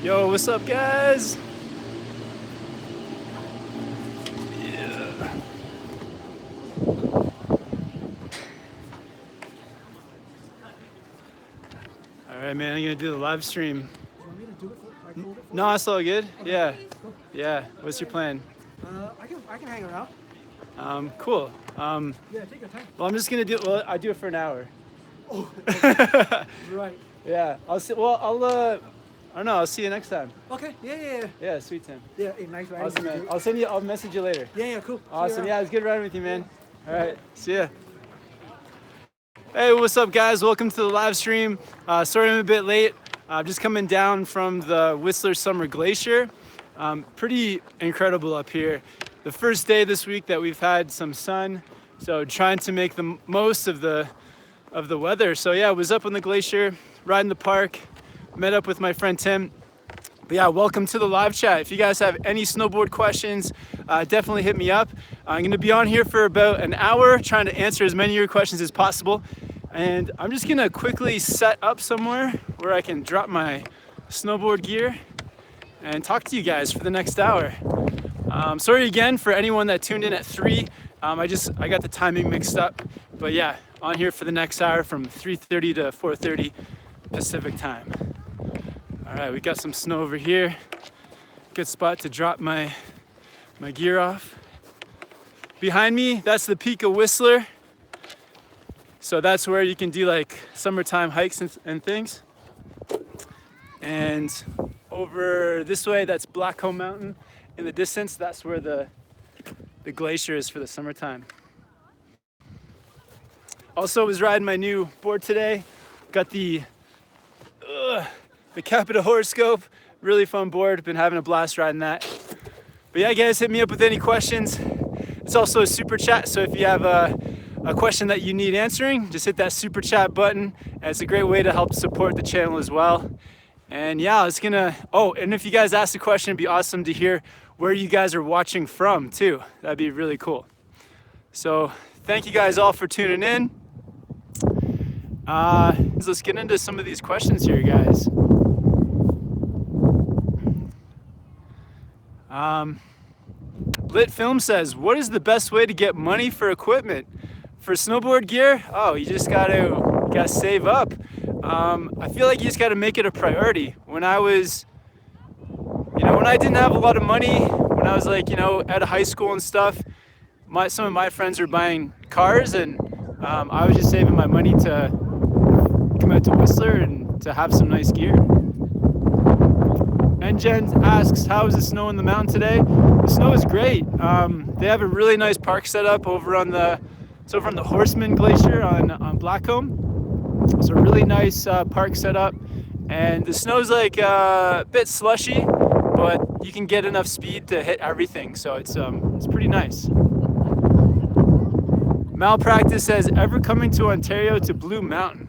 Yo, what's up, guys? Yeah. All right, man, I'm gonna do the live stream. No, it's all good. Yeah. Yeah. What's your plan? I can hang around. Cool. Yeah, take your time. Well, I'm just gonna I do it for an hour. Oh, right. Yeah. I don't know. I'll see you next time. Okay. Yeah. Yeah, sweet time. Yeah, hey, nice riding. Awesome, man. I'll message you later. Yeah, cool. Awesome. Yeah, it was good riding with you, man. All right. See ya. Hey, what's up, guys? Welcome to the live stream. Sorry I'm a bit late. Just coming down from the Whistler Summer Glacier. Pretty incredible up here. The first day this week that we've had some sun, so trying to make the most of the weather. So yeah, I was up on the glacier, riding the park, met up with my friend Tim. But yeah, welcome to the live chat. If you guys have any snowboard questions, definitely hit me up. I'm gonna be on here for about an hour trying to answer as many of your questions as possible. And I'm just gonna quickly set up somewhere where I can drop my snowboard gear and talk to you guys for the next hour. Sorry again for anyone that tuned in at 3. I got the timing mixed up. But yeah, on here for the next hour from 3:30 to 4:30 Pacific time. All right, we got some snow over here. Good spot to drop my gear off. Behind me, that's the peak of Whistler. So that's where you can do like summertime hikes and things. And over this way, that's Blackcomb Mountain. In the distance, that's where the glacier is for the summertime. Also was riding my new board today. Got the Capita Horoscope. Really fun board. Been having a blast riding that. But yeah, guys, hit me up with any questions. It's also a super chat, so if you have a question that you need answering, just hit that super chat button. And it's a great way to help support the channel as well. And yeah, and if you guys ask a question, it'd be awesome to hear where you guys are watching from too. That'd be really cool. So thank you guys all for tuning in. Let's get into some of these questions here, guys. Lit Film says, what is the best way to get money for equipment? For snowboard gear? Oh, you just gotta save up. I feel like you just gotta make it a priority. When I didn't have a lot of money, when I was out of high school and stuff, some of my friends were buying cars, and I was just saving my money to come out to Whistler and to have some nice gear. And Jen asks, how is the snow in the mountain today? The snow is great. They have a really nice park set up over on the Horseman Glacier on Blackcomb. It's a really nice park set up, and the snow's like a bit slushy, but you can get enough speed to hit everything, so it's pretty nice. Malpractice says, ever coming to Ontario to Blue Mountain?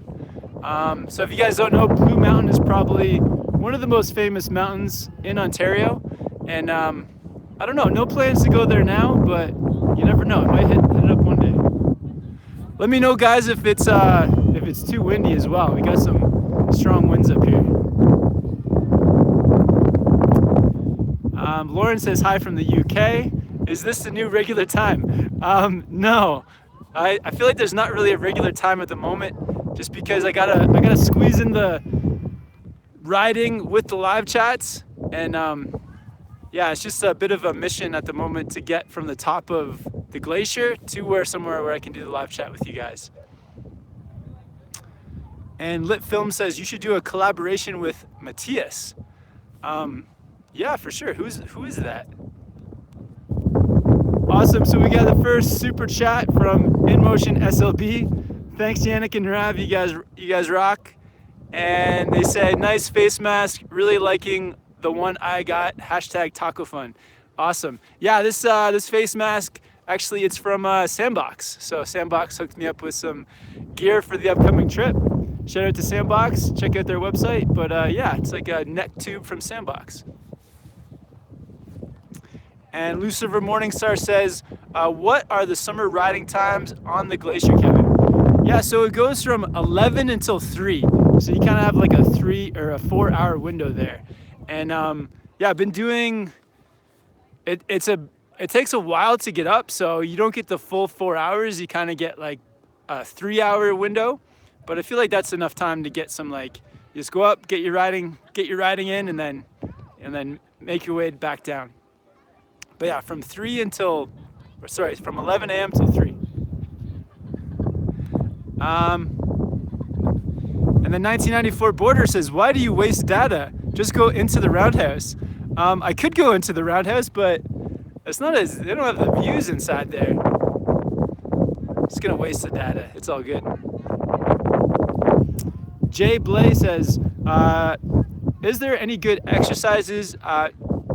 So if you guys don't know, Blue Mountain is probably one of the most famous mountains in Ontario, and I don't know, no plans to go there now, but you never know, it might hit it up one day. Let me know, guys, if it's too windy as well. We got some strong winds up here. Lauren says hi from the UK. Is this the new regular time? No, I feel like there's not really a regular time at the moment, just because I gotta squeeze in the riding with the live chats, and yeah, it's just a bit of a mission at the moment to get from the top of the glacier to somewhere where I can do the live chat with you guys. And Lit Film says you should do a collaboration with Matthias. Yeah, for sure. Who is that? Awesome. So we got the first super chat from InMotion SLB. Thanks, Yannick and Rav. You guys rock. And they say, nice face mask. Really liking the one I got. Hashtag Taco Fun. Awesome. Yeah, this face mask, actually, it's from Sandbox. So Sandbox hooked me up with some gear for the upcoming trip. Shout out to Sandbox. Check out their website. But yeah, it's like a neck tube from Sandbox. And Lucifer Morningstar says, what are the summer riding times on the glacier, Kevin? Yeah, so it goes from 11 until 3. So you kind of have like a 4 hour window there. And yeah, I've been doing it. It takes a while to get up, so you don't get the full 4 hours. You kind of get like a 3 hour window. But I feel like that's enough time to get some, like, you just go up, get your riding in, and then make your way back down. But yeah, from 11 a.m. till 3. And then 1994 Border says, why do you waste data? Just go into the roundhouse. I could go into the roundhouse, but it's not they don't have the views inside there. Just gonna waste the data. It's all good. Jay Blay says, is there any good exercises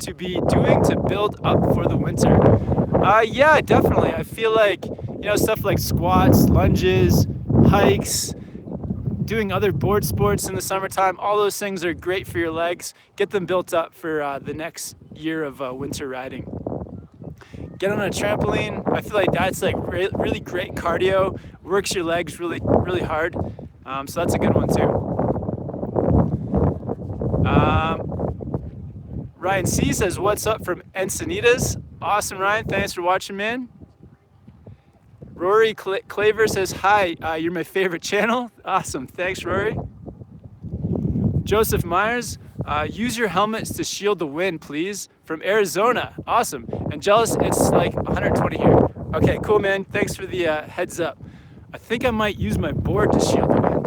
to be doing to build up for the winter? Yeah, definitely. I feel like, stuff like squats, lunges, hikes, doing other board sports in the summertime, all those things are great for your legs. Get them built up for the next year of winter riding. Get on a trampoline. I feel like that's like really great cardio. Works your legs really, really hard. So that's a good one too. Ryan C says, what's up from Encinitas? Awesome, Ryan. Thanks for watching, man. Rory Claver says, hi, you're my favorite channel. Awesome. Thanks, Rory. Joseph Myers, use your helmets to shield the wind, please. From Arizona. Awesome. And jealous, it's like 120 here. Okay, cool, man. Thanks for the heads up. I think I might use my board to shield the wind.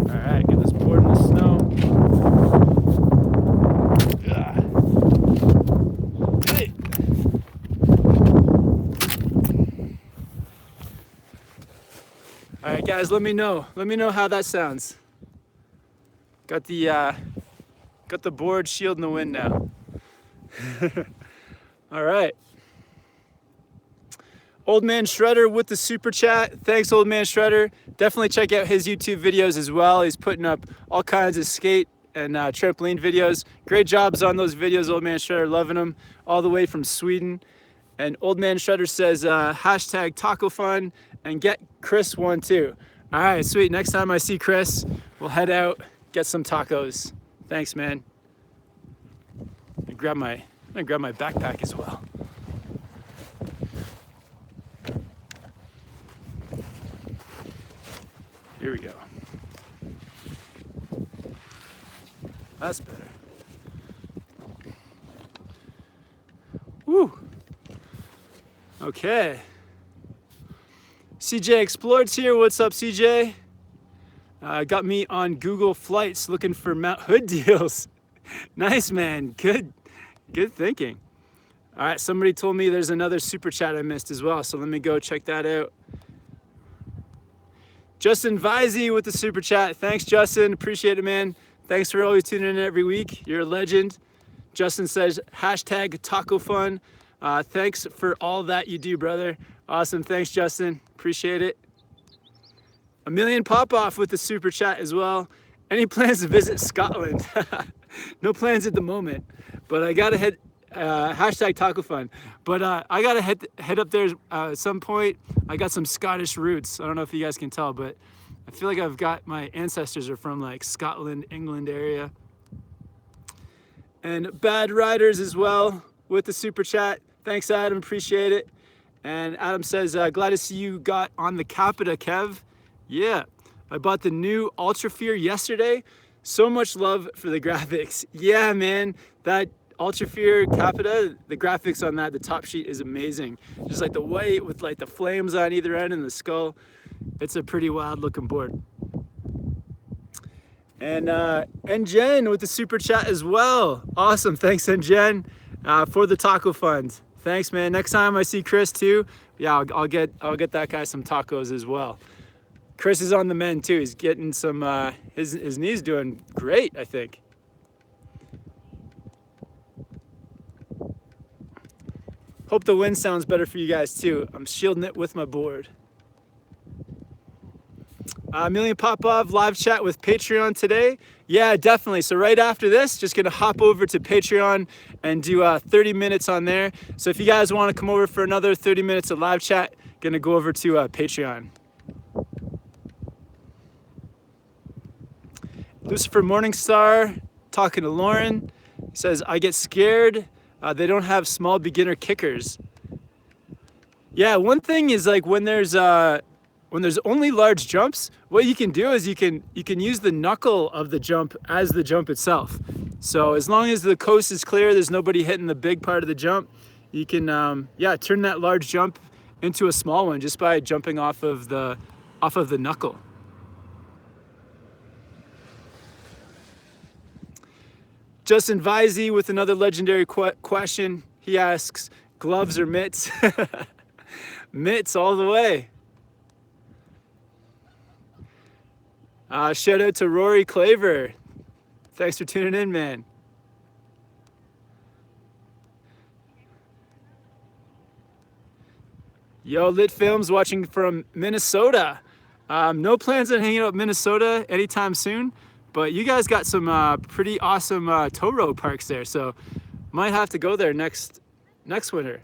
All right, get this board in the snow. Hey. All right, guys, let me know. Let me know how that sounds. Got the board shielding the wind now. All right. Old Man Shredder with the super chat. Thanks, Old Man Shredder. Definitely check out his YouTube videos as well. He's putting up all kinds of skate and trampoline videos. Great jobs on those videos, Old Man Shredder. Loving them all the way from Sweden. And Old Man Shredder says, hashtag taco fun and get Chris one too. All right, sweet. Next time I see Chris, we'll head out, get some tacos. Thanks, man. I'm gonna grab my backpack as well. Here we go. That's better. Woo. Okay. CJ Exploreds here. What's up, CJ? Got me on Google Flights looking for Mount Hood deals. Nice, man. Good thinking. All right, somebody told me there's another super chat I missed as well, so let me go check that out. Justin Visey with the super chat. Thanks, Justin. Appreciate it, man. Thanks for always tuning in every week. You're a legend. Justin says, hashtag taco fun. Thanks for all that you do, brother. Awesome. Thanks, Justin. Appreciate it. A million pop off with the super chat as well. Any plans to visit Scotland? No plans at the moment, but I gotta head, hashtag taco fun. But I gotta head up there at some point. I got some Scottish roots. I don't know if you guys can tell, but I feel like I've got my ancestors are from like Scotland, England area. And Bad Riders as well with the super chat. Thanks, Adam. Appreciate it. And Adam says, glad to see you got on the Capita, Kev. Yeah, I bought the new Ultra Fear yesterday. So much love for the graphics. Yeah, man, that Ultra Fear Capita, the graphics on that, the top sheet is amazing. Just like the white with like the flames on either end and the skull. It's a pretty wild looking board. And Jen with the super chat as well. Awesome, thanks Jen for the taco fund. Thanks, man. Next time I see Chris too, yeah, I'll get that guy some tacos as well. Chris is on the mend too. He's getting some. His knee's doing great, I think. Hope the wind sounds better for you guys too. I'm shielding it with my board. Million Popov live chat with Patreon today. Yeah, definitely. So right after this, just gonna hop over to Patreon and do 30 minutes on there. So if you guys want to come over for another 30 minutes of live chat, gonna go over to Patreon. Lucifer Morningstar talking to Lauren says, I get scared. They don't have small beginner kickers. Yeah, one thing is like when there's only large jumps, what you can do is you can use the knuckle of the jump as the jump itself. So as long as the coast is clear, there's nobody hitting the big part of the jump, you can turn that large jump into a small one just by jumping off of the knuckle. Justin Visey with another legendary question. He asks, gloves or mitts? Mitts all the way. Shout out to Rory Claver. Thanks for tuning in, man. Yo, Lit Films watching from Minnesota. No plans on hanging out in Minnesota anytime soon, but you guys got some pretty awesome tow road parks there, so might have to go there next winter.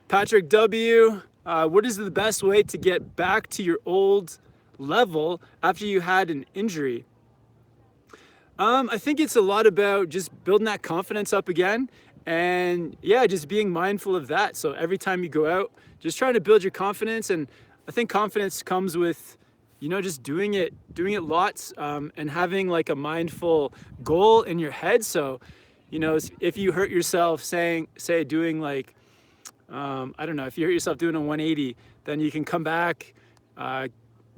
Patrick W. What is the best way to get back to your old level after you had an injury? I think it's a lot about just building that confidence up again, and yeah, just being mindful of that. So every time you go out, just trying to build your confidence. And I think confidence comes with, just doing it lots, and having like a mindful goal in your head. So, if you hurt yourself say doing like, I don't know, if you hurt yourself doing a 180, then you can come back,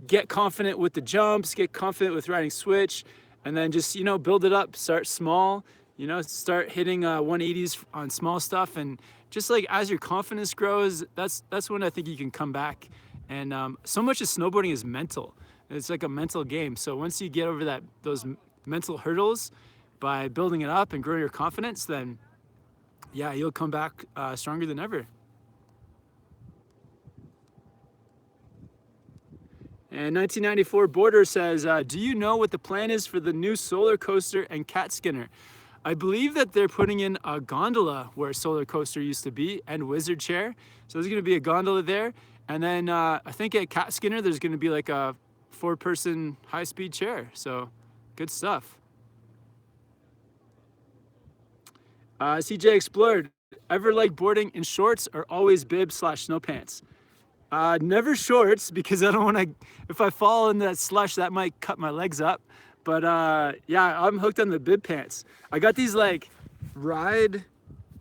get confident with the jumps, get confident with riding switch, and then just, build it up, start small, start hitting 180s on small stuff. And just like as your confidence grows, that's when I think you can come back. And so much of snowboarding is mental. It's like a mental game. So once you get over those mental hurdles by building it up and growing your confidence, then yeah, you'll come back stronger than ever. And 1994 Border says, do you know what the plan is for the new solar coaster and cat skinner? I believe that they're putting in a gondola where solar coaster used to be and wizard chair. So there's going to be a gondola there. And then I think at cat skinner, there's going to be like a 4-person high-speed chair. So good stuff. CJ Explored, ever like boarding in shorts or always bib/snow pants? Never shorts, because I don't want to, if I fall in that slush, that might cut my legs up. But yeah, I'm hooked on the bib pants. I got these like ride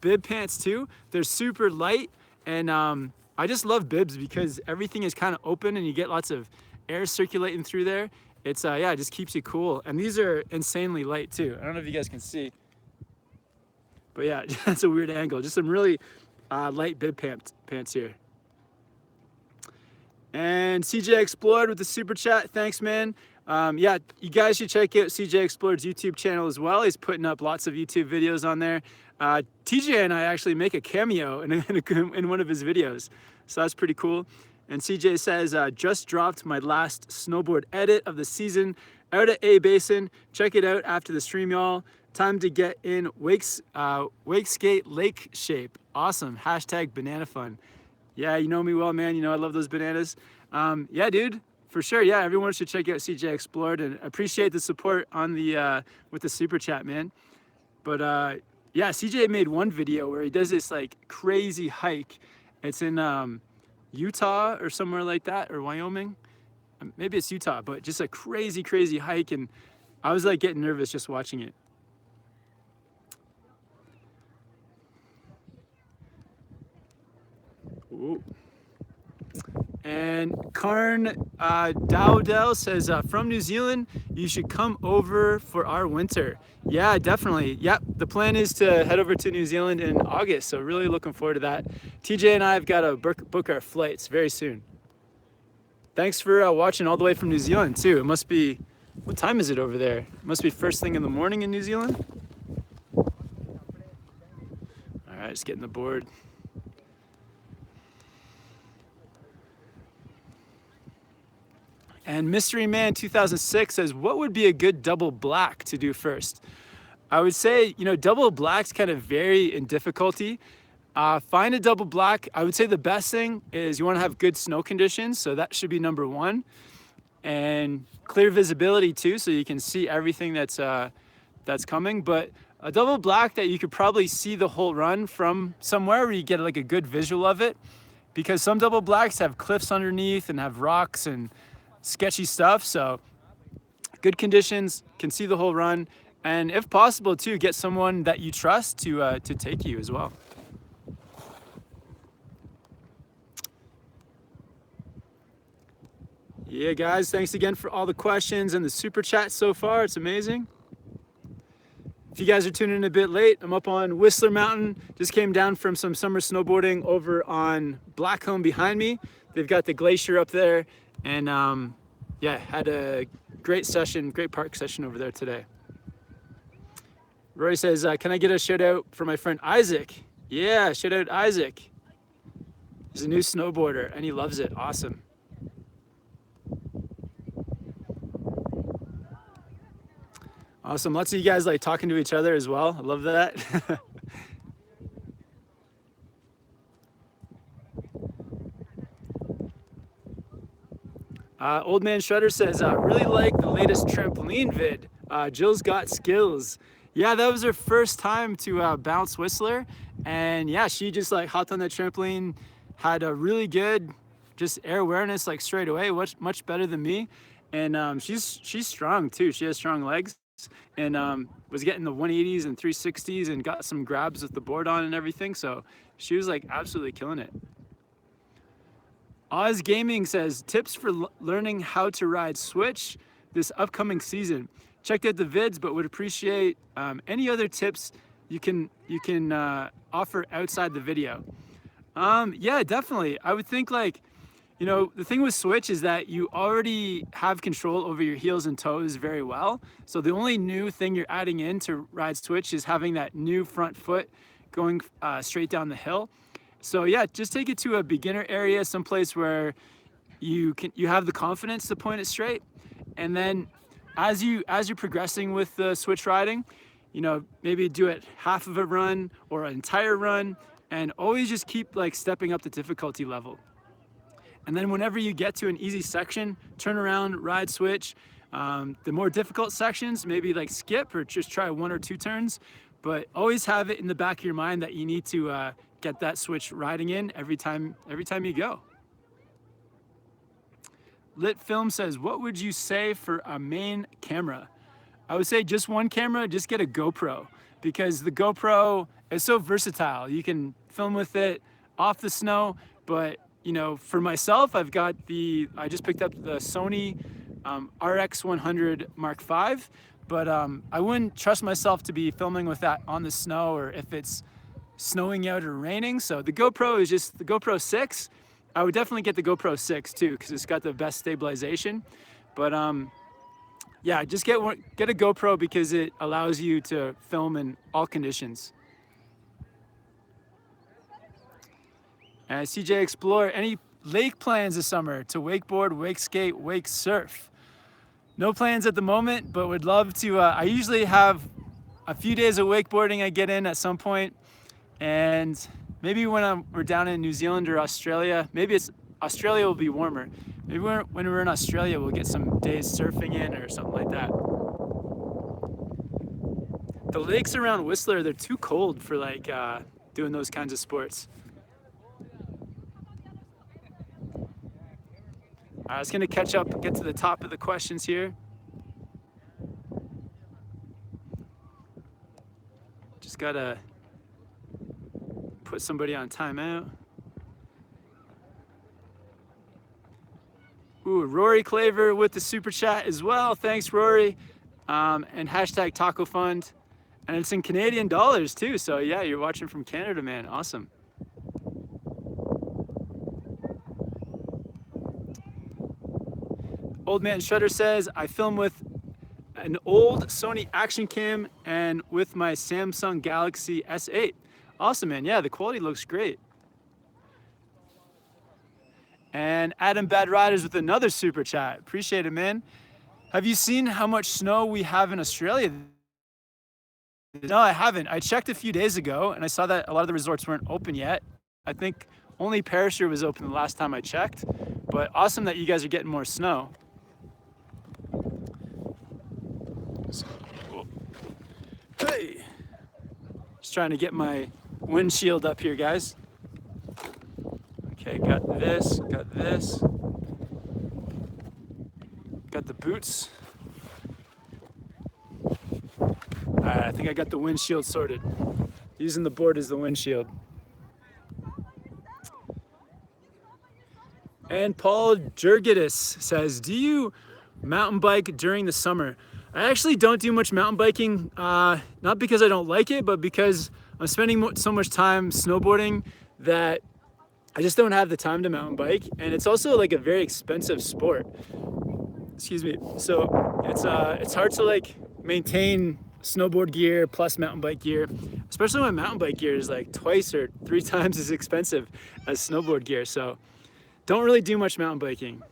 bib pants too. They're super light, and I just love bibs because everything is kind of open and you get lots of air circulating through there. It's yeah, it just keeps you cool. And these are insanely light too. I don't know if you guys can see, but yeah, that's a weird angle. Just some really light bib pants here. And CJ Explored with the super chat. Thanks, man. Yeah, you guys should check out CJ Explored's YouTube channel as well. He's putting up lots of YouTube videos on there. TJ and I actually make a cameo in one of his videos, so that's pretty cool. And CJ says, just dropped my last snowboard edit of the season out at A Basin. Check it out after the stream, y'all. Time to get in wake skate lake shape. Awesome. Hashtag banana fun. Yeah, you know me well, man. I love those bananas. Yeah, dude, for sure. Yeah, everyone should check out CJ Explored, and appreciate the support on the with the super chat, man. But yeah, CJ made one video where he does this like crazy hike. It's in Utah or somewhere like that, or Wyoming. Maybe it's Utah, but just a crazy hike, and I was like getting nervous just watching it. Ooh. And Karn Dowdell says, from New Zealand, you should come over for our winter. Yeah, definitely. Yep, the plan is to head over to New Zealand in August, so really looking forward to that. TJ and I have got to book our flights very soon. Thanks for watching all the way from New Zealand, too. It must be, what time is it over there? It must be first thing in the morning in New Zealand. All right, just getting the board. And Mystery Man 2006 says, what would be a good double black to do first? I would say, double blacks kind of vary in difficulty. Find a double black. I would say the best thing is you want to have good snow conditions. So that should be number one. And clear visibility too, so you can see everything that's coming. But a double black that you could probably see the whole run from somewhere where you get like a good visual of it, because some double blacks have cliffs underneath and have rocks and sketchy stuff. So good conditions, can see the whole run, and if possible too, get someone that you trust to take you as well. Yeah, guys, thanks again for all the questions and the super chat so far. It's amazing. If you guys are tuning in a bit late, I'm up on Whistler Mountain. Just came down from some summer snowboarding over on Blackcomb behind me. They've got the glacier up there, and yeah, had a great session, great park session over there today. Roy says, can I get a shout out for my friend Isaac? Yeah, shout out Isaac. He's a new snowboarder and he loves it. Awesome. Awesome. Lots of you guys like talking to each other as well. I love that. Old Man Shredder says, really like the latest trampoline vid. Jill's got skills. Yeah, that was her first time to bounce Whistler. And yeah, she just like hopped on that trampoline, had a really good just air awareness like straight away, much better than me. And she's strong too. She has strong legs. And was getting the 180s and 360s and got some grabs with the board on and everything. So she was like absolutely killing it. Oz Gaming says, tips for learning how to ride Switch this upcoming season. Checked out the vids, but would appreciate any other tips you can offer outside the video. Yeah, definitely. I would think like, the thing with Switch is that you already have control over your heels and toes very well. So the only new thing you're adding in to ride Switch is having that new front foot going straight down the hill. So yeah, just take it to a beginner area, someplace where you have the confidence to point it straight. And then as you're progressing with the Switch riding, maybe do it half of a run or an entire run, and always just keep like stepping up the difficulty level. And then whenever you get to an easy section, turn around, ride Switch. The more difficult sections, maybe like skip or just try 1 or 2 turns, but always have it in the back of your mind that you need to get that Switch riding in every time you go. Lit Film says, what would you say for a main camera? I would say just one camera, just get a GoPro, because the GoPro is so versatile. You can film with it off the snow, but for myself, I just picked up the Sony RX100 Mark V, but I wouldn't trust myself to be filming with that on the snow or if it's snowing out or raining. So the GoPro is just the GoPro 6. I would definitely get the GoPro 6 too, because it's got the best stabilization. But yeah, just get a GoPro because it allows you to film in all conditions. CJ Explorer, any lake plans this summer to wakeboard, wake skate, wake surf? No plans at the moment, but would love to. I usually have a few days of wakeboarding I get in at some point, and maybe when we're down in New Zealand or Australia, maybe Australia will be warmer. Maybe when we're in Australia, we'll get some days surfing in or something like that. The lakes around Whistler, they're too cold for like doing those kinds of sports. I was gonna catch up and get to the top of the questions here. Just gotta put somebody on timeout. Ooh, Rory Claver with the super chat as well. Thanks, Rory. And hashtag Taco Fund. And it's in Canadian dollars too. So yeah, you're watching from Canada, man. Awesome. Old Man Shredder says, I film with an old Sony action cam and with my Samsung Galaxy S8. Awesome, man. Yeah, the quality looks great. And Adam Bad Riders with another super chat. Appreciate it, man. Have you seen how much snow we have in Australia? No, I haven't. I checked a few days ago and I saw that a lot of the resorts weren't open yet. I think only Perisher was open the last time I checked, but awesome that you guys are getting more snow. Hey, just trying to get my windshield up here, guys. Okay, got this, got the boots. All right, I think I got the windshield sorted. Using the board as the windshield. And Paul Jurgidis says, do you mountain bike during the summer? I actually don't do much mountain biking, not because I don't like it, but because I'm spending so much time snowboarding that I just don't have the time to mountain bike. And it's also like a very expensive sport. Excuse me. So it's hard to like maintain snowboard gear plus mountain bike gear, especially when mountain bike gear is like twice or 3 times as expensive as snowboard gear. So don't really do much mountain biking.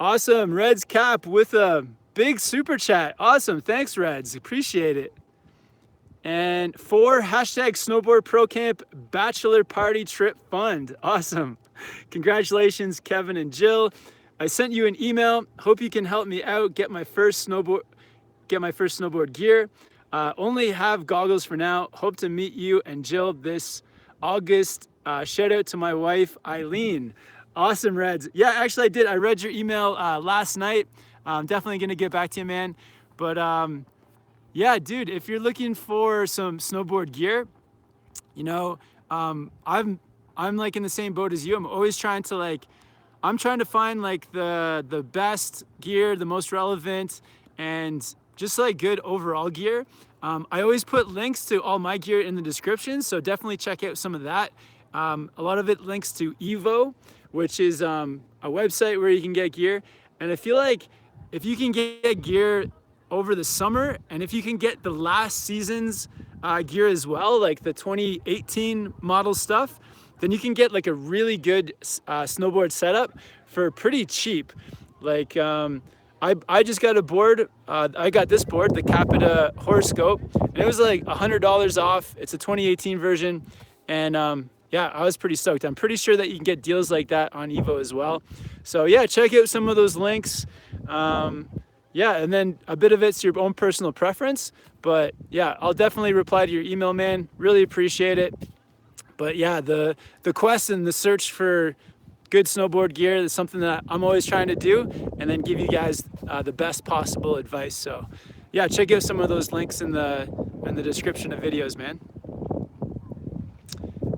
Awesome. Reds Cap with a big super chat. Awesome. Thanks, Reds. Appreciate it. And 4 #SnowboardProCamp Bachelor Party Trip Fund. Awesome. Congratulations, Kevin and Jill. I sent you an email. Hope you can help me out. Get my first snowboard gear. Only have goggles for now. Hope to meet you and Jill this August. Shout out to my wife, Eileen. Awesome, Reds. Yeah, actually I did. I read your email last night. I'm definitely going to get back to you, man. But yeah, dude, if you're looking for some snowboard gear, you know, I'm like in the same boat as you. I'm always trying to I'm trying to find like the best gear, the most relevant, and just like good overall gear. I always put links to all my gear in the description, so definitely check out some of that. A lot of it links to Evo, which is a website where you can get gear. And I feel like if you can get gear over the summer, and if you can get the last season's gear as well, like the 2018 model stuff, then you can get like a really good snowboard setup for pretty cheap. Like I just got a board. I got this board, the Capita Horoscope, and it was like $100 off. It's a 2018 version, and yeah, I was pretty stoked. I'm pretty sure that you can get deals like that on Evo as well. So yeah, check out some of those links. Yeah, and then a bit of it's your own personal preference, but yeah, I'll definitely reply to your email, man. Really appreciate it. But yeah, the quest and the search for good snowboard gear is something that I'm always trying to do, and then give you guys the best possible advice. So yeah, check out some of those links in the description of videos, man.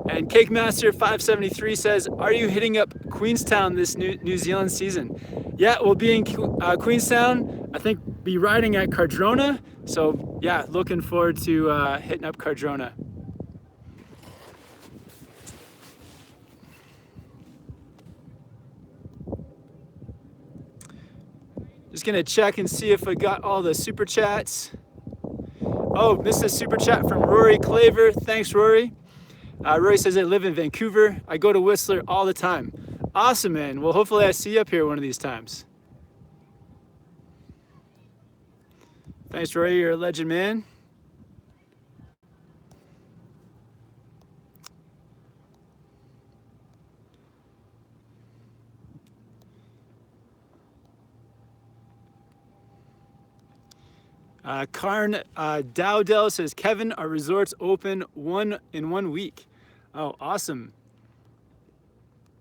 And Cake Master 573 says, are you hitting up Queenstown this New Zealand season? Yeah, we'll be in Queenstown. I think be riding at Cardrona. So yeah, looking forward to hitting up Cardrona. Just gonna check and see if I got all the super chats. Oh, missed a super chat from Rory Claver. Thanks, Rory. Rory says, I live in Vancouver. I go to Whistler all the time. Awesome, man. Well, hopefully I see you up here one of these times. Thanks, Rory. You're a legend, man. Karn Dowdell says, Kevin, our resorts open in 1 week. Oh, awesome.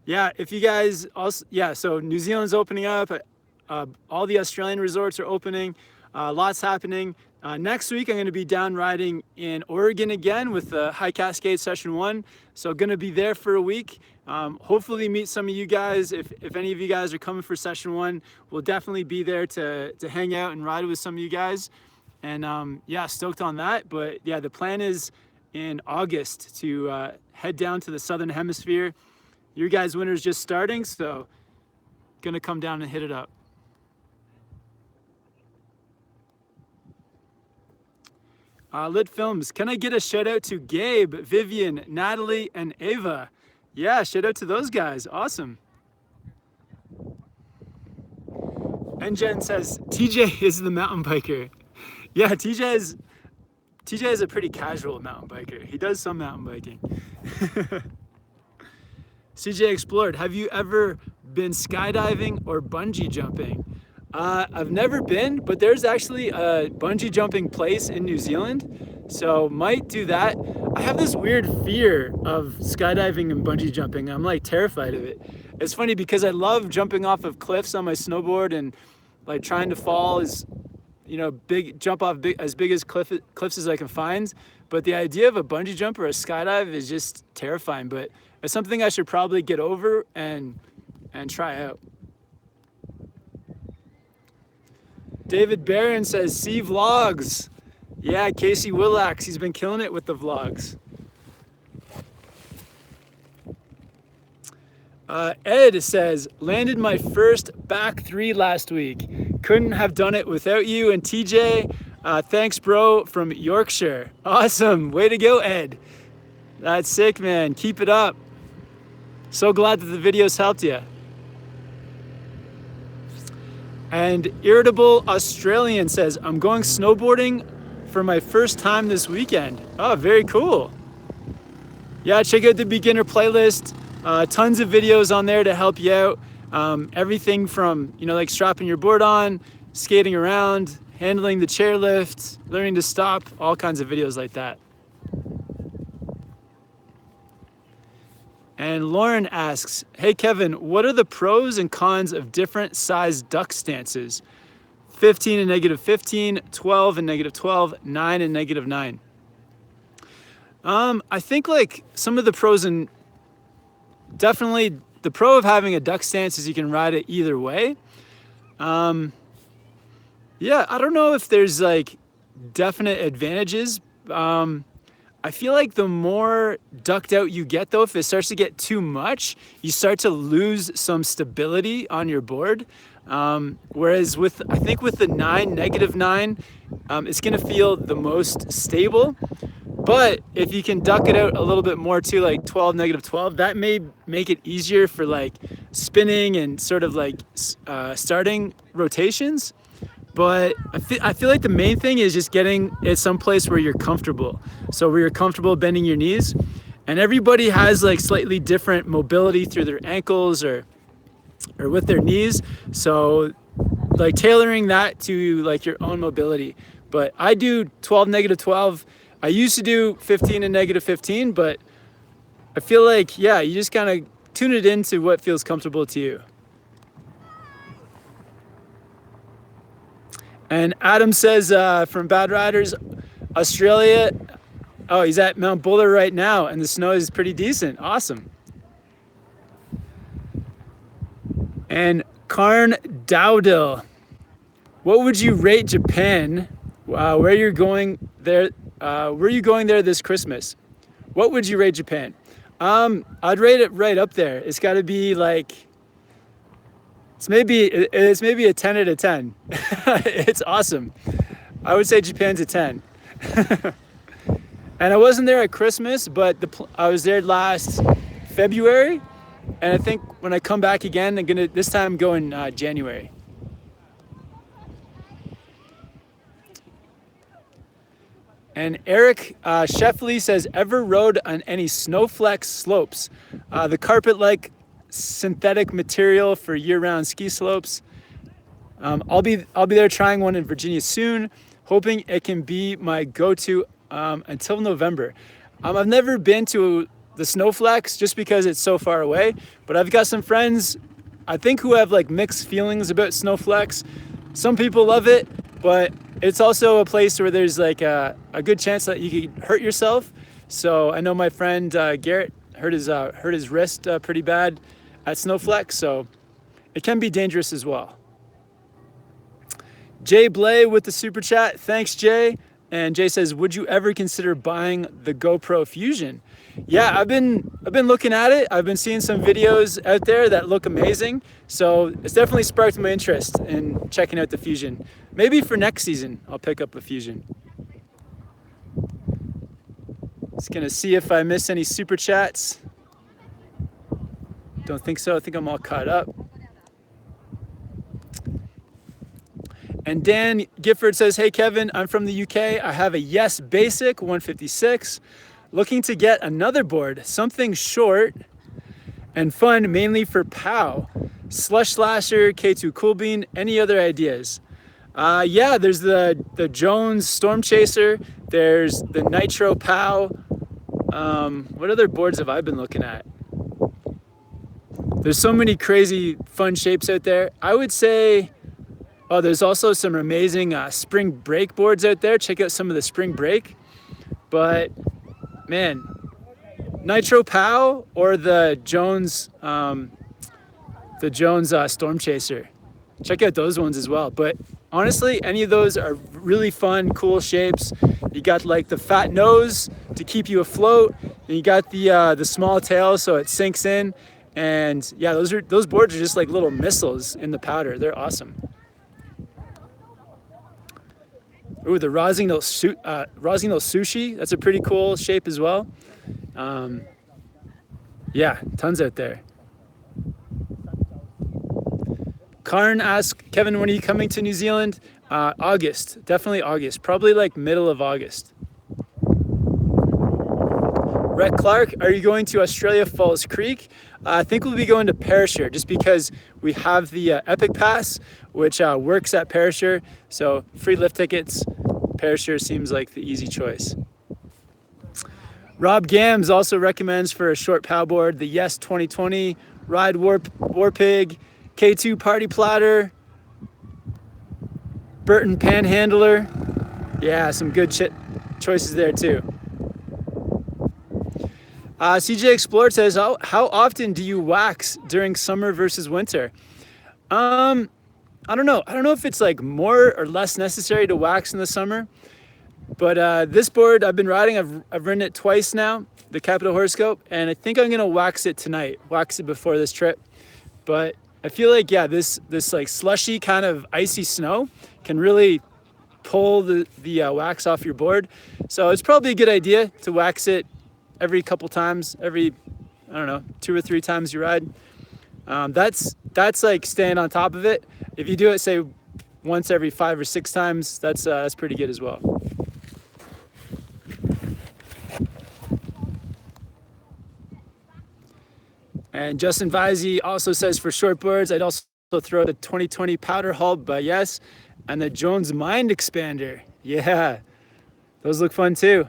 Yeah, if you guys also, yeah, so New Zealand's opening up. All the Australian resorts are opening. Lots happening. Next week, I'm going to be down riding in Oregon again with the High Cascade Session 1. So going to be there for a week. Hopefully meet some of you guys. If any of you guys are coming for Session 1, we'll definitely be there to hang out and ride with some of you guys. And yeah, stoked on that. But yeah, the plan is in August to head down to the Southern Hemisphere. Your guys' winter's just starting, so gonna come down and hit it up. Lit Films. Can I get a shout out to Gabe, Vivian, Natalie, and Ava? Yeah, shout out to those guys. Awesome. And Jen says, TJ is the mountain biker. Yeah, TJ is a pretty casual mountain biker. He does some mountain biking. CJ Explored, have you ever been skydiving or bungee jumping? I've never been, but there's actually a bungee jumping place in New Zealand, so might do that. I have this weird fear of skydiving and bungee jumping. I'm like terrified of it. It's funny because I love jumping off of cliffs on my snowboard and like trying to fall as, you know, jump off as big as cliffs as I can find. But the idea of a bungee jump or a skydive is just terrifying, but it's something I should probably get over and try out. David Barron says, see vlogs. Yeah, Casey Willax, he's been killing it with the vlogs. Ed says, landed my first back 3 last week. Couldn't have done it without you. And TJ, thanks bro, from Yorkshire. Awesome, way to go, Ed. That's sick, man, keep it up. So glad that the videos helped you. And Irritable Australian says, I'm going snowboarding for my first time this weekend. Oh, very cool. Yeah, check out the beginner playlist. Tons of videos on there to help you out. Everything from, you know, like strapping your board on, skating around, handling the chairlift, learning to stop, all kinds of videos like that. And Lauren asks, hey Kevin, what are the pros and cons of different size duck stances? 15 and -15, 12 and -12, 9 and -9. I think like some of the pros, and definitely the pro of having a duck stance is you can ride it either way. Yeah, I don't know if there's like definite advantages. I feel like the more ducked out you get though, if it starts to get too much, you start to lose some stability on your board. Whereas I think with the 9, -9, it's gonna feel the most stable. But if you can duck it out a little bit more too, like 12, -12, that may make it easier for like spinning and sort of like starting rotations. But I feel like the main thing is just getting it someplace where you're comfortable. So where you're comfortable bending your knees. And everybody has like slightly different mobility through their ankles or with their knees. So like tailoring that to like your own mobility. But I do 12, -12. I used to do 15 and -15, but I feel like, yeah, you just kind of tune it into what feels comfortable to you. And Adam says from Bad Riders, Australia, oh, he's at Mount Buller right now and the snow is pretty decent. Awesome. And Karn Dowdell, what would you rate Japan? Where you're going there? Were you going there this Christmas? What would you rate Japan? I'd rate it right up there. It's got to be like, it's maybe a 10 out of 10. It's awesome. I would say Japan's a 10. And I wasn't there at Christmas, but I was there last February. And I think when I come back again, this time go in January. And Eric Sheffley says, ever rode on any Snowflex slopes? The carpet-like synthetic material for year-round ski slopes. I'll be there trying one in Virginia soon, hoping it can be my go-to until November. I've never been to the Snowflex just because it's so far away, but I've got some friends, I think, who have like mixed feelings about Snowflex. Some people love it, but it's also a place where there's like a good chance that you could hurt yourself. So I know my friend Garrett hurt his wrist pretty bad at Snowflex, so it can be dangerous as well. Jay Blay with the super chat. Thanks, Jay. And Jay says, would you ever consider buying the GoPro Fusion? Yeah, I've been looking at it. I've been seeing some videos out there that look amazing. So it's definitely sparked my interest in checking out the Fusion. Maybe for next season, I'll pick up a Fusion. Just gonna see if I miss any super chats. Don't think so. I think I'm all caught up. And Dan Gifford says, hey Kevin, I'm from the UK. I have a Yes Basic 156. Looking to get another board, something short and fun, mainly for POW. Slush Slasher, K2 Cool Bean, any other ideas? Yeah, there's the Jones Storm Chaser. There's the Nitro POW. What other boards have I been looking at? There's so many crazy fun shapes out there. I would say, oh, there's also some amazing spring break boards out there. Check out some of the spring break. But man, Nitro POW or the Jones Storm Chaser. Check out those ones as well. But honestly, any of those are really fun, cool shapes. You got like the fat nose to keep you afloat, and you got the small tail so it sinks in. And yeah, those boards are just like little missiles in the powder. They're awesome. Ooh, the Rossignol Sushi. That's a pretty cool shape as well. Yeah, tons out there. Karn asks, Kevin, when are you coming to New Zealand? August, definitely August, probably like middle of August. Rhett Clark, are you going to Australia Falls Creek? I think we'll be going to Perisher just because we have the Epic Pass, which works at Perisher. So free lift tickets, Perisher seems like the easy choice. Rob Gams also recommends for a short POW board, the Yes 2020, Ride Warpig, K2 Party Platter, Burton Panhandler. Yeah, some good choices there too. CJ Explorer says, how often do you wax during summer versus winter? I don't know. I don't know if it's like more or less necessary to wax in the summer, but this board I've been riding, I've ridden it twice now, the Capital Horoscope, and I think I'm gonna wax it tonight, wax it before this trip. But I feel like, yeah, this like slushy kind of icy snow can really pull the wax off your board. So it's probably a good idea to wax it every couple times, every, I don't know, 2 or 3 times you ride. That's like staying on top of it. If you do it, say, once every 5 or 6 times, that's pretty good as well. And Justin Vizey also says for short boards, I'd also throw the 2020 Powder Hull by Yes and the Jones Mind Expander. Yeah, those look fun too.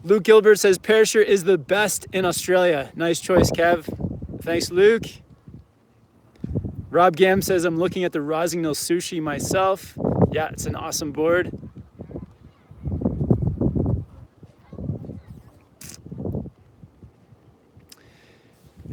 Luke Gilbert says Perisher is the best in Australia. Nice choice, Kev. Thanks, Luke. Rob Gam says I'm looking at the Rossignol Sushi myself. Yeah, it's an awesome board.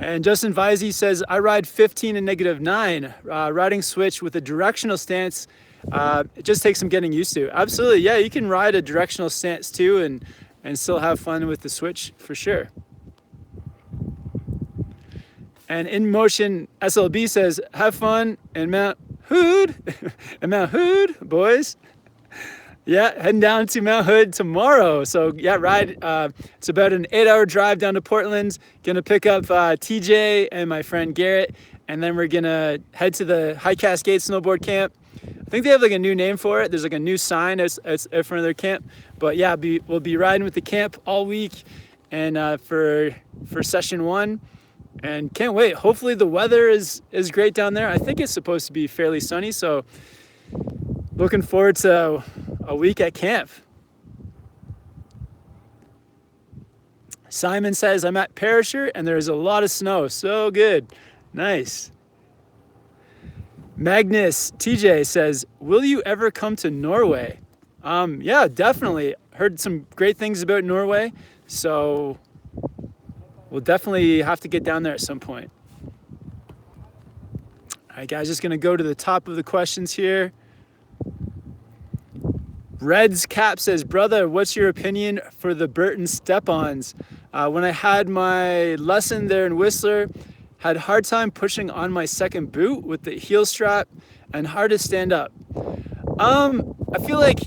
And Justin Vizey says, I ride 15 and -9, riding switch with a directional stance. It just takes some getting used to. Absolutely, yeah, you can ride a directional stance too and still have fun with the switch for sure. And In Motion SLB says, have fun in Mount Hood, and Mount Hood, boys. Yeah, heading down to Mount Hood tomorrow. So yeah, ride. It's about an 8-hour drive down to Portland. Gonna pick up TJ and my friend Garrett, and then we're gonna head to the High Cascade Snowboard Camp. I think they have like a new name for it. There's like a new sign out front of their camp. But yeah, we'll be riding with the camp all week, and for session 1, and can't wait. Hopefully the weather is great down there. I think it's supposed to be fairly sunny, so looking forward to a week at camp. Simon says, I'm at Perisher and there's a lot of snow. So good. Nice. Magnus TJ says, will you ever come to Norway? Yeah, definitely. Heard some great things about Norway. So we'll definitely have to get down there at some point. All right, guys, just going to go to the top of the questions here. Red's Cap says, brother, what's your opinion for the Burton step-ons? When I had my lesson there in Whistler, had hard time pushing on my second boot with the heel strap and hard to stand up. I feel like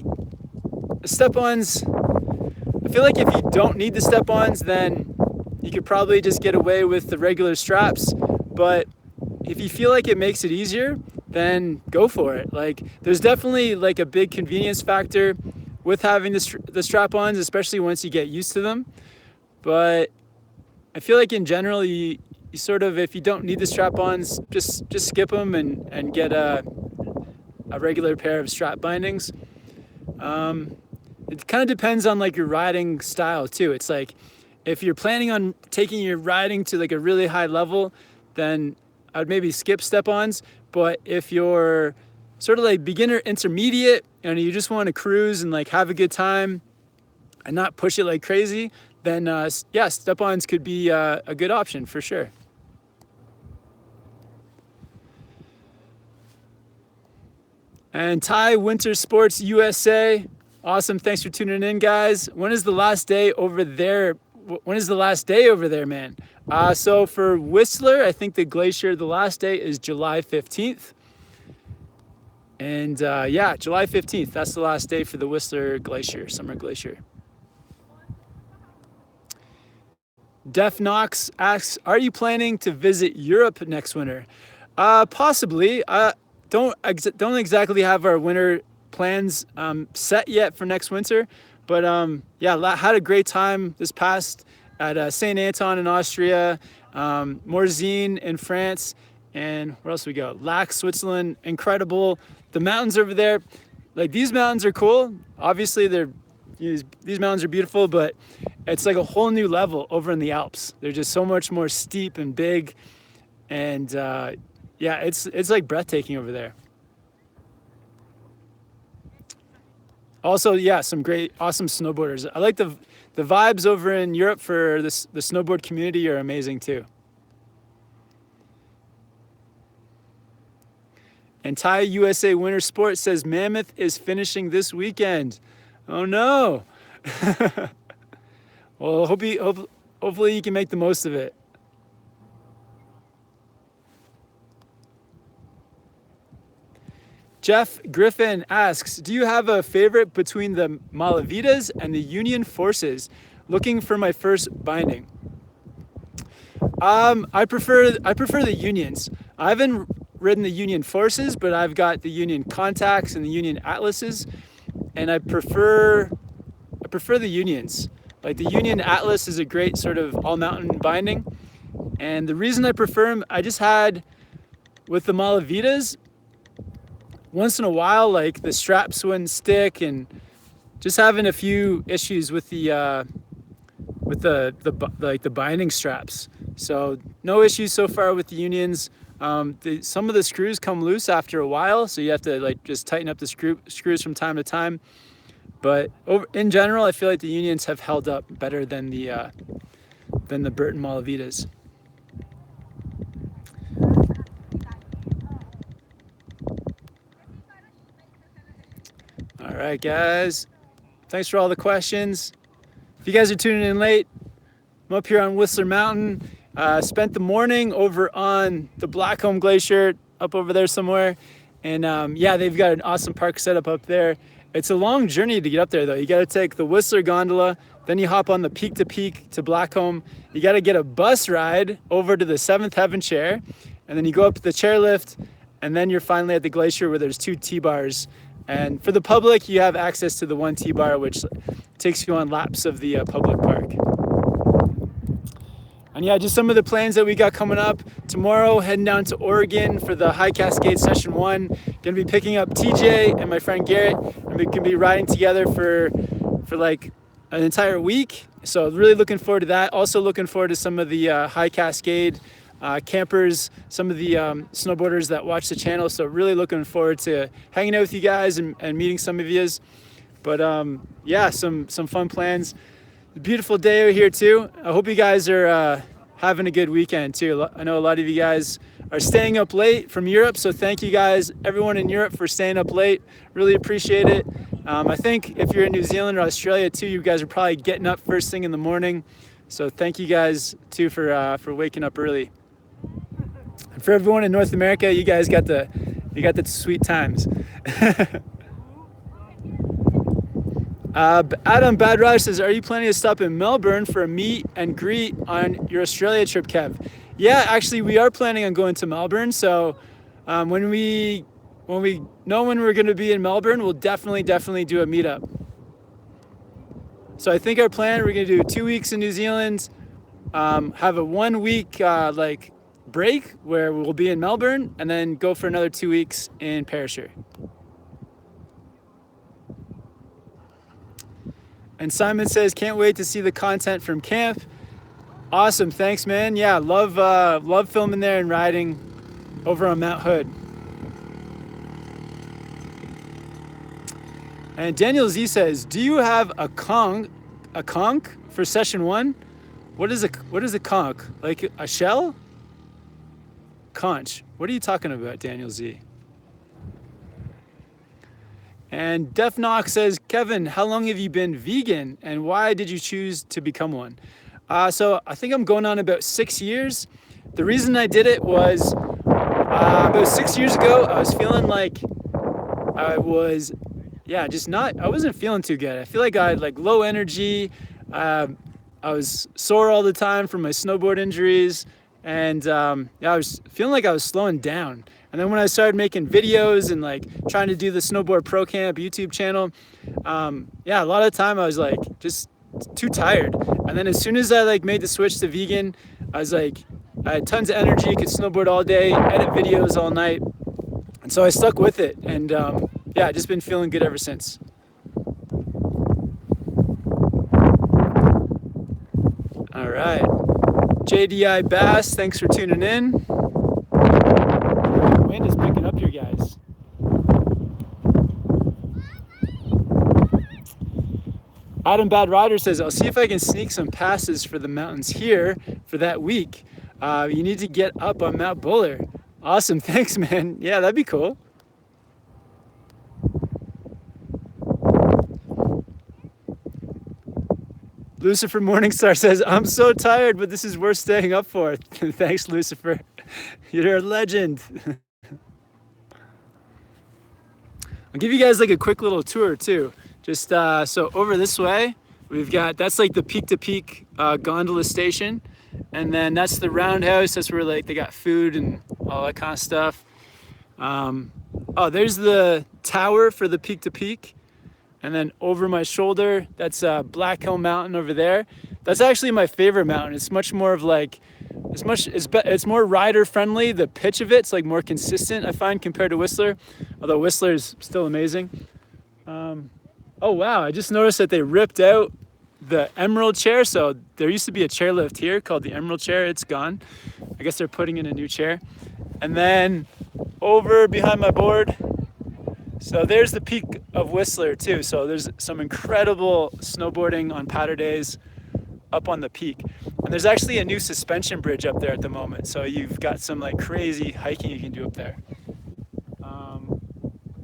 step-ons, I feel like if you don't need the step-ons, then you could probably just get away with the regular straps. But if you feel like it makes it easier, then go for it. Like, there's definitely like a big convenience factor with having the strap-ons, especially once you get used to them. But I feel like in general, you sort of, if you don't need the strap-ons, just skip them and get a regular pair of strap bindings. It kind of depends on like your riding style too. It's like, if you're planning on taking your riding to like a really high level, then I would maybe skip step-ons. But if you're sort of like beginner intermediate and you just want to cruise and like have a good time and not push it like crazy, then yeah, step-ons could be a good option for sure. And Ty Winter Sports USA, awesome. Thanks for tuning in, guys. When is the last day over there? When is the last day over there, man? So for Whistler, I think the glacier, the last day is July 15th. And yeah, July 15th, that's the last day for the Whistler Glacier, Summer Glacier. Def Knox asks, are you planning to visit Europe next winter? Possibly. Don't exactly have our winter plans set yet for next winter, but yeah, had a great time this past at St. Anton in Austria, Morzine in France, and where else we go? Lax, Switzerland, incredible. The mountains over there, like these mountains are cool. Obviously these mountains are beautiful, but it's like a whole new level over in the Alps. They're just so much more steep and big, and yeah, it's like breathtaking over there. Also, yeah, some great, awesome snowboarders. I like the vibes over in Europe for the snowboard community are amazing too. And Thai USA Winter Sport says Mammoth is finishing this weekend. Oh no. Well, hopefully you can make the most of it. Jeff Griffin asks, do you have a favorite between the Malavitas and the Union Forces? Looking for my first binding. I prefer the Unions. I haven't ridden the Union Forces, but I've got the Union Contacts and the Union Atlases, and I prefer the Unions. Like the Union Atlas is a great sort of all mountain binding, and the reason I prefer them, I just had with the Malavitas, once in a while, like the straps wouldn't stick, and just having a few issues with the binding straps. So no issues so far with the Unions. Some of the screws come loose after a while, so you have to like just tighten up the screws from time to time. But in general, I feel like the Unions have held up better than the Burton Malavitas. All right, guys. Thanks for all the questions. If you guys are tuning in late, I'm up here on Whistler Mountain. Spent the morning over on the Blackcomb Glacier, up over there somewhere. And yeah, they've got an awesome park setup up there. It's a long journey to get up there, though. You got to take the Whistler gondola, then you hop on the peak to Blackcomb. You got to get a bus ride over to the Seventh Heaven chair, and then you go up the chairlift, and then you're finally at the glacier where there's 2 T-bars. And for the public, you have access to the 1 T-bar, which takes you on laps of the public park. And yeah, just some of the plans that we got coming up. Tomorrow, heading down to Oregon for the High Cascade Session 1. Gonna be picking up TJ and my friend Garrett, and we can be riding together for like an entire week. So really looking forward to that. Also looking forward to some of the High Cascade campers, some of the snowboarders that watch the channel. So really looking forward to hanging out with you guys and meeting some of yous. But yeah, some fun plans. Beautiful day over here too. I hope you guys are having a good weekend too. I know a lot of you guys are staying up late from Europe, so thank you guys, everyone in Europe, for staying up late. Really appreciate it. I think if you're in New Zealand or Australia too, you guys are probably getting up first thing in the morning. So thank you guys too for waking up early. And for everyone in North America, you guys got the sweet times. Adam Badrider says, are you planning to stop in Melbourne for a meet and greet on your Australia trip, Kev? Yeah, actually, we are planning on going to Melbourne. So when we know when we're going to be in Melbourne, we'll definitely do a meetup. So I think our plan, we're going to do 2 weeks in New Zealand, have a 1 week like break where we'll be in Melbourne, and then go for another 2 weeks in Perisher. And Simon says, can't wait to see the content from camp. Awesome, thanks, man. Yeah, love filming there and riding over on Mount Hood. And Daniel Z says, do you have a conch for session 1? What is a conch? Like a shell? Conch. What are you talking about, Daniel Z? And Def Knox says, Kevin, how long have you been vegan and why did you choose to become one? So I think I'm going on about 6 years. The reason I did it was about 6 years ago, I was feeling like I was, I wasn't feeling too good. I feel like I had like low energy. I was sore all the time from my snowboard injuries. And I was feeling like I was slowing down. And then when I started making videos and like trying to do the SnowboardProCamp YouTube channel, a lot of the time I was like just too tired. And then as soon as I like made the switch to vegan, I was like, I had tons of energy, could snowboard all day, edit videos all night. And so I stuck with it. And I've just been feeling good ever since. All right. JDI Bass, thanks for tuning in. The wind is picking up here, guys. Adam Bad Rider says, I'll see if I can sneak some passes for the mountains here for that week. You need to get up on Mount Buller. Awesome, thanks, man. Yeah, that'd be cool. Lucifer Morningstar says, I'm so tired, but this is worth staying up for. Thanks, Lucifer. You're a legend. I'll give you guys like a quick little tour too. Just so over this way, we've got, that's like the peak to peak gondola station. And then that's the roundhouse. That's where like they got food and all that kind of stuff. There's the tower for the peak to peak. And then over my shoulder, that's Black Hill Mountain over there. That's actually my favorite mountain. It's much more of like, it's more rider friendly. The pitch of it's like more consistent, I find, compared to Whistler. Although Whistler is still amazing. Oh wow, I just noticed that they ripped out the Emerald chair. So there used to be a chairlift here called the Emerald chair. It's gone. I guess they're putting in a new chair. And then over behind my board, so there's the peak of Whistler too. So there's some incredible snowboarding on powder days up on the peak. And there's actually a new suspension bridge up there at the moment. So you've got some like crazy hiking you can do up there.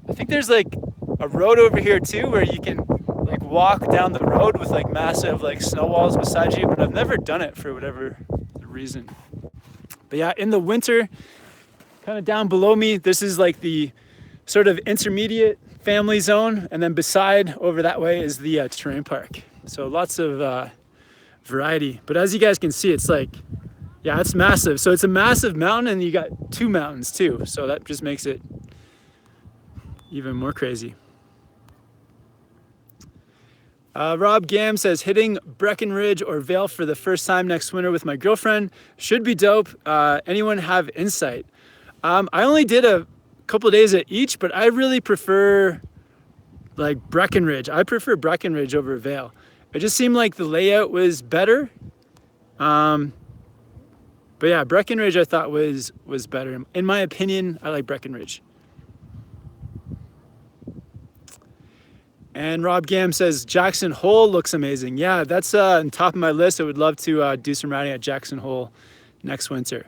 I think there's like a road over here too where you can like walk down the road with like massive like snow walls beside you, but I've never done it for whatever reason. But yeah, in the winter, kind of down below me, this is like the sort of intermediate family zone, and then beside over that way is the terrain park. So lots of variety. But as you guys can see, it's like, yeah, it's massive. So it's a massive mountain, and you got 2 mountains too. So that just makes it even more crazy. Rob Gam says, hitting Breckenridge or Vale for the first time next winter with my girlfriend should be dope. Anyone have insight? I only did a couple of days at each, but I really prefer like Breckenridge. I prefer Breckenridge over Vale. It just seemed like the layout was better. But yeah, Breckenridge I thought was better. In my opinion, I like Breckenridge. And Rob Gam says, Jackson Hole looks amazing. Yeah, that's on top of my list. I would love to do some riding at Jackson Hole next winter.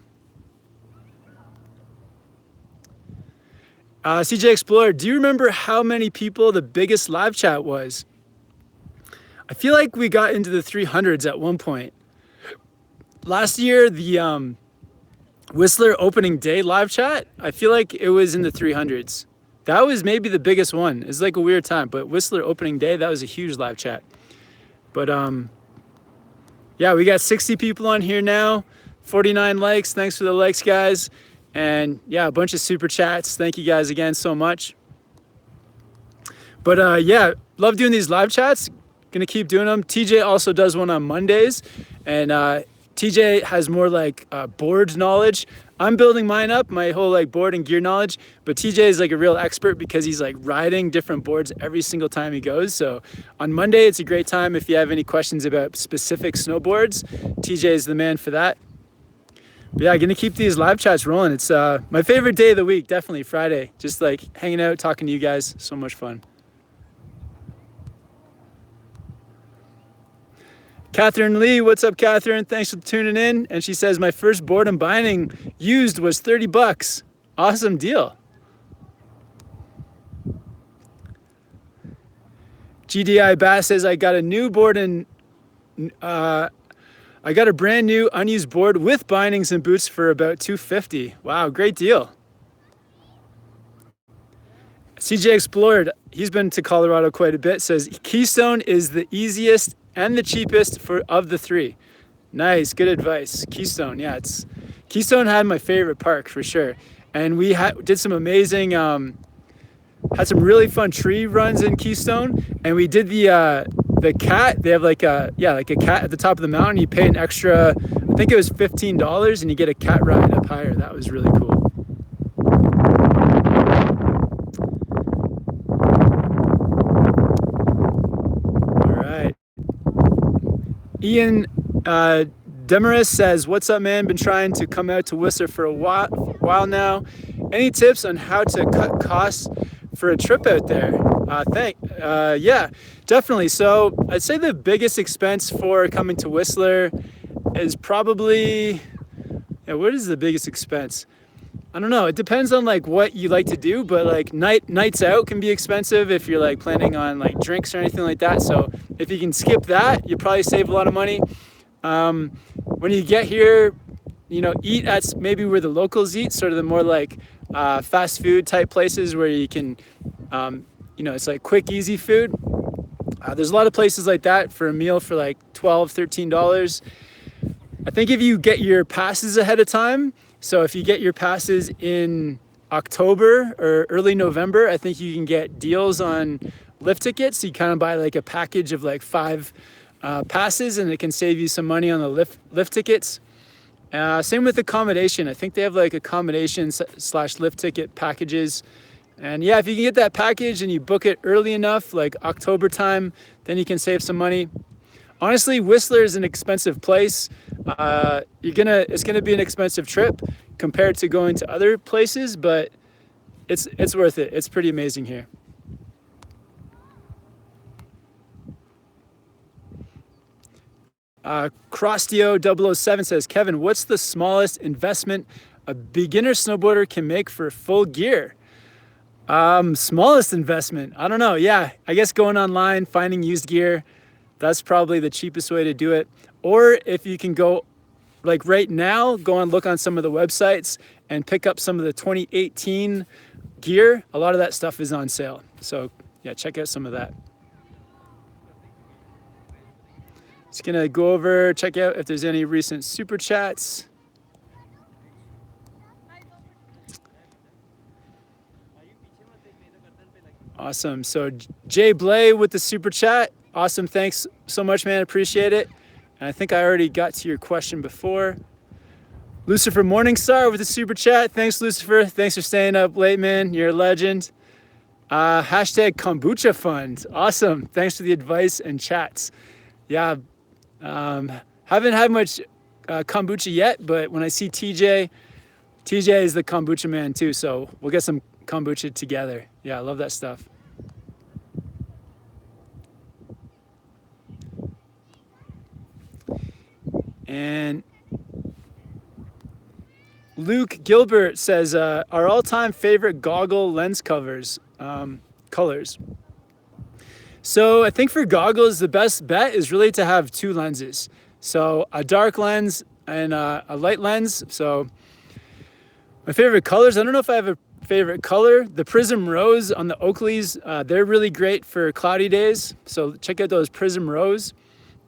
CJ Explorer, do you remember how many people the biggest live chat was? I feel like we got into the 300s at one point. Last year, the Whistler opening day live chat, I feel like it was in the 300s. That was maybe the biggest one. It's like a weird time, but Whistler opening day, that was a huge live chat. But yeah, we got 60 people on here now, 49 likes. Thanks for the likes, guys. And yeah, a bunch of super chats. Thank you guys again so much. But yeah, love doing these live chats. Gonna keep doing them. TJ also does one on Mondays, and TJ has more like board knowledge. I'm building mine up, my whole like board and gear knowledge, but TJ is like a real expert because he's like riding different boards every single time he goes. So on Monday, it's a great time if you have any questions about specific snowboards. TJ is the man for that. But yeah, gonna keep these live chats rolling. It's my favorite day of the week, definitely Friday. Just like hanging out, talking to you guys, so much fun. Catherine Lee, what's up, Catherine? Thanks for tuning in. And she says, my first board and binding used was 30 bucks. Awesome deal. GDI Bass says, I got a new board and I got a brand new unused board with bindings and boots for about $250. Wow, great deal. CJ Explored, he's been to Colorado quite a bit, says Keystone is the easiest and the cheapest of the three. Nice, good advice. Keystone, yeah, Keystone had my favorite park for sure. And we did some amazing, had some really fun tree runs in Keystone. And we did the cat. They have like a cat at the top of the mountain. You pay an extra, I think it was $15, and you get a cat ride up higher. That was really cool. Ian Demaris says, what's up, man? Been trying to come out to Whistler for a while now. Any tips on how to cut costs for a trip out there? Yeah, definitely. So I'd say the biggest expense for coming to Whistler is probably, what is the biggest expense? I don't know. It depends on like what you like to do, but like nights out can be expensive if you're like planning on like drinks or anything like that. So if you can skip that, you probably save a lot of money. When you get here, eat at maybe where the locals eat, sort of the more like fast food type places where you can, it's like quick, easy food. There's a lot of places like that for a meal for like $12, $13. I think if you get your passes ahead of time, so if you get your passes in October or early November, I think you can get deals on lift tickets. You kind of buy like a package of like 5 passes, and it can save you some money on the lift tickets. Same with accommodation. I think they have like accommodation / lift ticket packages. And yeah, if you can get that package and you book it early enough, like October time, then you can save some money. Honestly, Whistler is an expensive place. It's gonna be an expensive trip compared to going to other places, but it's worth it. It's pretty amazing here. Crostio007 says, Kevin, what's the smallest investment a beginner snowboarder can make for full gear? Smallest investment, I don't know. Yeah, I guess going online, finding used gear, that's probably the cheapest way to do it. Or if you can go, like right now, go and look on some of the websites and pick up some of the 2018 gear. A lot of that stuff is on sale. So yeah, check out some of that. Just gonna go over, check out if there's any recent super chats. Awesome. So Jay Blay with the super chat. Awesome. Thanks so much, man. Appreciate it. And I think I already got to your question before. Lucifer Morningstar with the super chat. Thanks, Lucifer. Thanks for staying up late, man. You're a legend. Hashtag kombucha fund. Awesome. Thanks for the advice and chats. Yeah. Haven't had much kombucha yet, but when I see TJ is the kombucha man too. So we'll get some kombucha together. Yeah, I love that stuff. And Luke Gilbert says, our all-time favorite goggle lens colors. So I think for goggles, the best bet is really to have 2 lenses. So a dark lens and a light lens. So my favorite colors, I don't know if I have favorite color. The Prism Rose on the Oakleys, they're really great for cloudy days. So check out those Prism Rose.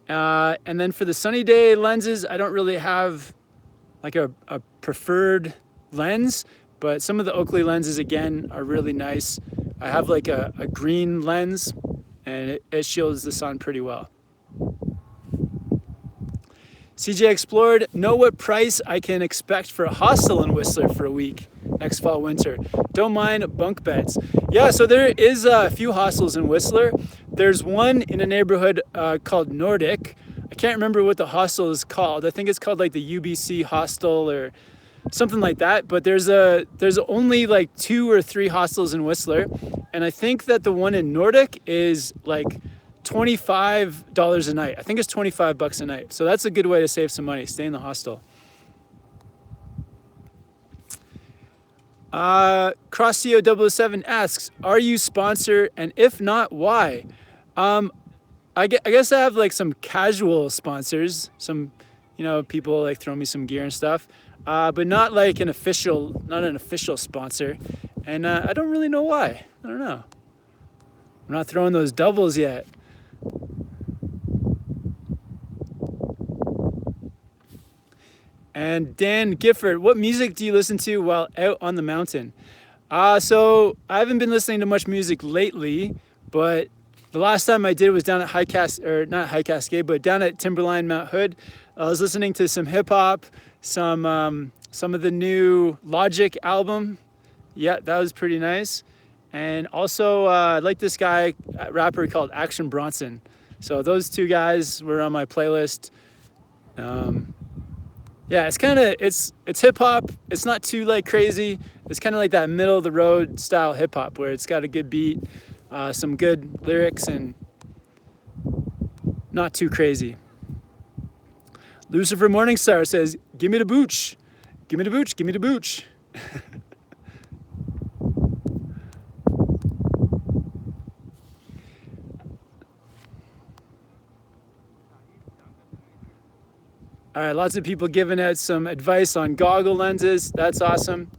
And then for the sunny day lenses, I don't really have like a preferred lens, but some of the Oakley lenses again are really nice. I have like a green lens and it shields the sun pretty well. CJ Explored, know what price I can expect for a hostel in Whistler for a week next fall winter. Don't mind bunk beds. Yeah, so there is a few hostels in Whistler. There's one in a neighborhood called Nordic. I can't remember what the hostel is called. I think it's called like the UBC hostel or something like that. But there's only like 2 or 3 hostels in Whistler. And I think that the one in Nordic is like $25 a night. I think it's $25 a night. So that's a good way to save some money. Stay in the hostel. CrossCO007 asks, are you sponsored? And if not, why? I guess I have like some casual sponsors. Some, people like throw me some gear and stuff. But not like an official sponsor. And I don't really know why. I don't know. I'm not throwing those doubles yet. And Dan Gifford, what music do you listen to while out on the mountain? So I haven't been listening to much music lately, but the last time I did was down at down at Timberline Mount Hood. I was listening to some hip hop, some of the new Logic album. Yeah, that was pretty nice. And also I like this guy, rapper called Action Bronson. So those 2 guys were on my playlist. Yeah, it's hip hop. It's not too like crazy. It's kind of like that middle of the road style hip hop where it's got a good beat, some good lyrics, and not too crazy. Lucifer Morningstar says, "Give me the booch, give me the booch, give me the booch." All right, lots of people giving out some advice on goggle lenses. That's awesome.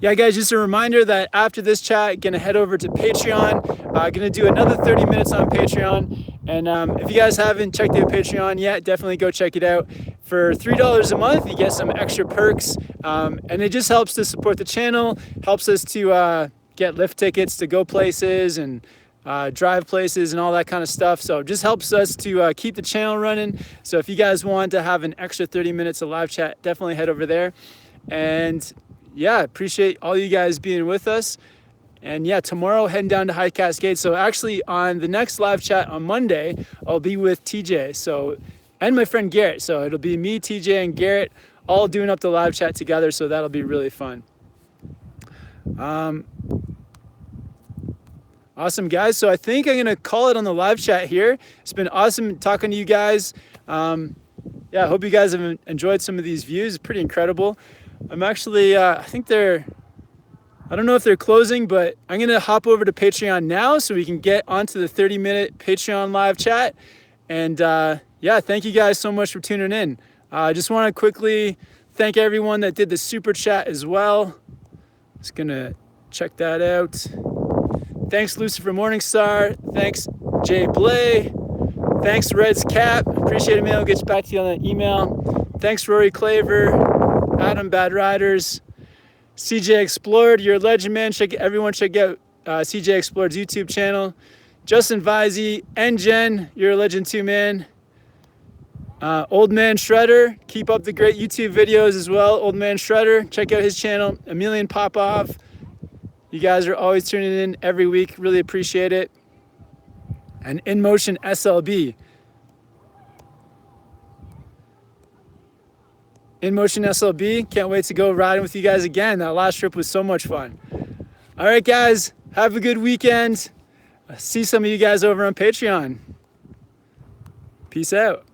Yeah, guys, just a reminder that after this chat, gonna head over to Patreon. Gonna do another 30 minutes on Patreon. And if you guys haven't checked out Patreon yet, definitely go check it out. For $3 a month, you get some extra perks. And it just helps to support the channel, helps us to get lift tickets to go places and drive places and all that kind of stuff. So it just helps us to keep the channel running. So if you guys want to have an extra 30 minutes of live chat, definitely head over there. And yeah, appreciate all you guys being with us. And yeah, tomorrow heading down to High Cascade. So actually on the next live chat on Monday, I'll be with TJ and my friend Garrett. So it'll be me, TJ, and Garrett all doing up the live chat together. So that'll be really fun. Awesome, guys. So I think I'm going to call it on the live chat here. It's been awesome talking to you guys. Yeah, I hope you guys have enjoyed some of these views. It's pretty incredible. I'm actually, I don't know if they're closing, but I'm going to hop over to Patreon now so we can get onto the 30-minute Patreon live chat. And yeah, thank you guys so much for tuning in. I just want to quickly thank everyone that did the super chat as well. Just going to check that out. Thanks, Lucifer Morningstar. Thanks, Jay Blay. Thanks, Red's Cap. Appreciate it, man. I'll get back to you on the email. Thanks, Rory Claver, Adam Bad Riders, CJ Explored. You're a legend, man. Everyone check out CJ Explored's YouTube channel. Justin Visey and Jen, you're a legend too, man. Old Man Shredder, keep up the great YouTube videos as well. Old Man Shredder, check out his channel. Emilian Popov. You guys are always tuning in every week. Really appreciate it. And In Motion SLB. In Motion SLB. Can't wait to go riding with you guys again. That last trip was so much fun. All right, guys. Have a good weekend. See some of you guys over on Patreon. Peace out.